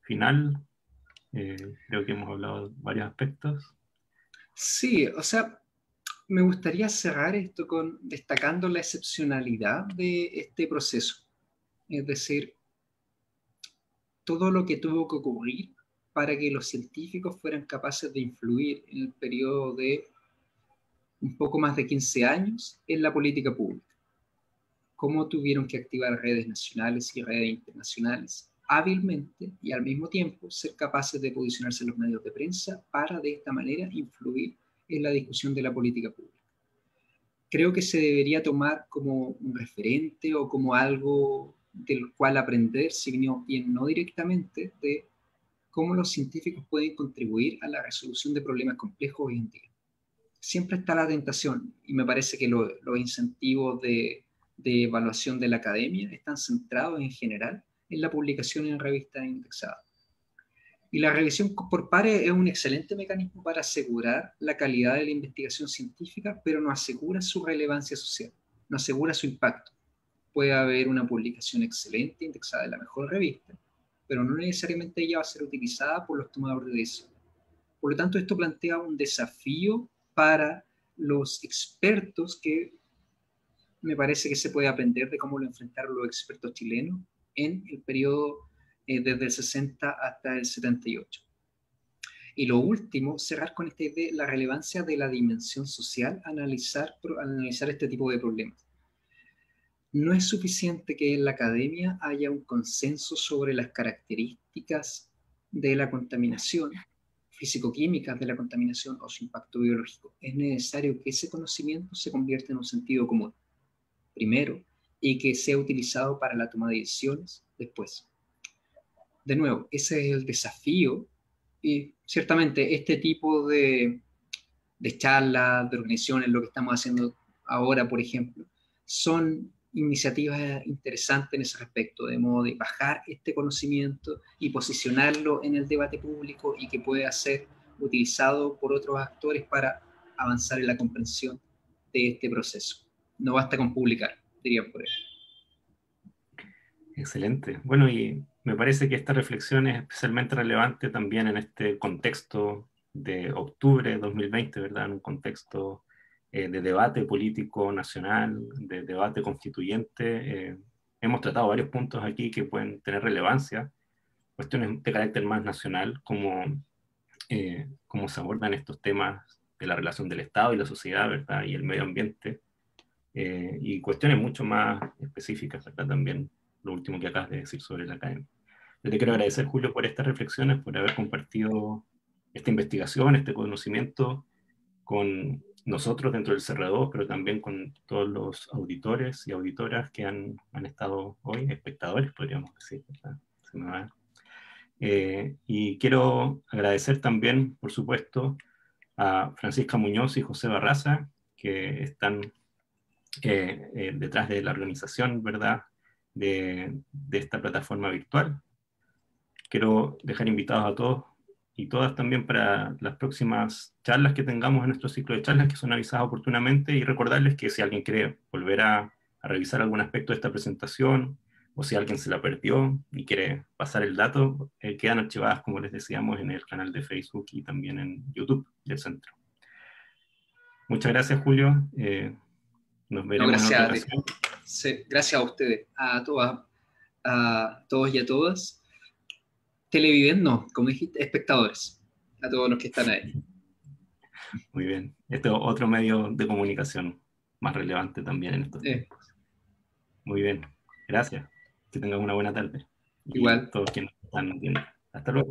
Speaker 1: final. Creo que hemos hablado de varios aspectos.
Speaker 2: Sí, o sea, me gustaría cerrar esto destacando la excepcionalidad de este proceso. Es decir, todo lo que tuvo que ocurrir para que los científicos fueran capaces de influir en el periodo de un poco más de 15 años en la política pública. Cómo tuvieron que activar redes nacionales y redes internacionales hábilmente y al mismo tiempo ser capaces de posicionarse en los medios de prensa para de esta manera influir en la discusión de la política pública. Creo que se debería tomar como un referente o como algo del cual aprender, si bien no directamente, de cómo los científicos pueden contribuir a la resolución de problemas complejos hoy en día. Siempre está la tentación, y me parece que los incentivos de evaluación de la academia están centrados en general en la publicación en revistas indexadas. Y la revisión por pares es un excelente mecanismo para asegurar la calidad de la investigación científica, pero no asegura su relevancia social, no asegura su impacto. Puede haber una publicación excelente indexada en la mejor revista, pero no necesariamente ella va a ser utilizada por los tomadores de decisión. Por lo tanto, esto plantea un desafío para los expertos que me parece que se puede aprender de cómo lo enfrentaron los expertos chilenos en el periodo desde el 60 hasta el 78. Y lo último, cerrar con esta idea, la relevancia de la dimensión social, analizar este tipo de problemas. No es suficiente que en la academia haya un consenso sobre las características de la contaminación, físico-químicas de la contaminación o su impacto biológico. Es necesario que ese conocimiento se convierta en un sentido común, primero, y que sea utilizado para la toma de decisiones después. De nuevo, ese es el desafío y ciertamente este tipo de charlas, de organizaciones, lo que estamos haciendo ahora, por ejemplo, son iniciativas interesantes en ese respecto, de modo de bajar este conocimiento y posicionarlo en el debate público y que pueda ser utilizado por otros actores para avanzar en la comprensión de este proceso. No basta con publicar, diría por él.
Speaker 1: Excelente. Bueno, y me parece que esta reflexión es especialmente relevante también en este contexto de octubre de 2020, ¿verdad? En un contexto de debate político nacional, de debate constituyente. Hemos tratado varios puntos aquí que pueden tener relevancia, cuestiones de carácter más nacional, como cómo se abordan estos temas de la relación del Estado y la sociedad, ¿verdad? Y el medio ambiente, y cuestiones mucho más específicas, ¿verdad? También lo último que acabas de decir sobre la academia. Yo te quiero agradecer, Julio, por estas reflexiones, por haber compartido esta investigación, este conocimiento con nosotros dentro del CR2, pero también con todos los auditores y auditoras que han estado hoy, espectadores, podríamos decir, ¿verdad? Se me va. Y quiero agradecer también, por supuesto, a Francisca Muñoz y José Barraza, que están detrás de la organización, ¿verdad?, de esta plataforma virtual. Quiero dejar invitados a todos y todas también para las próximas charlas que tengamos en nuestro ciclo de charlas, que son avisadas oportunamente, y recordarles que si alguien quiere volver a revisar algún aspecto de esta presentación, o si alguien se la perdió y quiere pasar el dato, quedan archivadas, como les decíamos, en el canal de Facebook y también en YouTube del centro. Muchas gracias, Julio. Nos
Speaker 2: No,
Speaker 1: veremos en
Speaker 2: gracias
Speaker 1: otra
Speaker 2: a ti.
Speaker 1: ocasión.
Speaker 2: Sí, gracias a ustedes, a todos y a todas. Televidentes, no, como dijiste, espectadores, a todos los que están ahí.
Speaker 1: Muy bien. Este es otro medio de comunicación más relevante también en estos tiempos. Muy bien. Gracias. Que tengan una buena tarde. Y
Speaker 2: Igual.
Speaker 1: todos quienes están viendo. Hasta luego.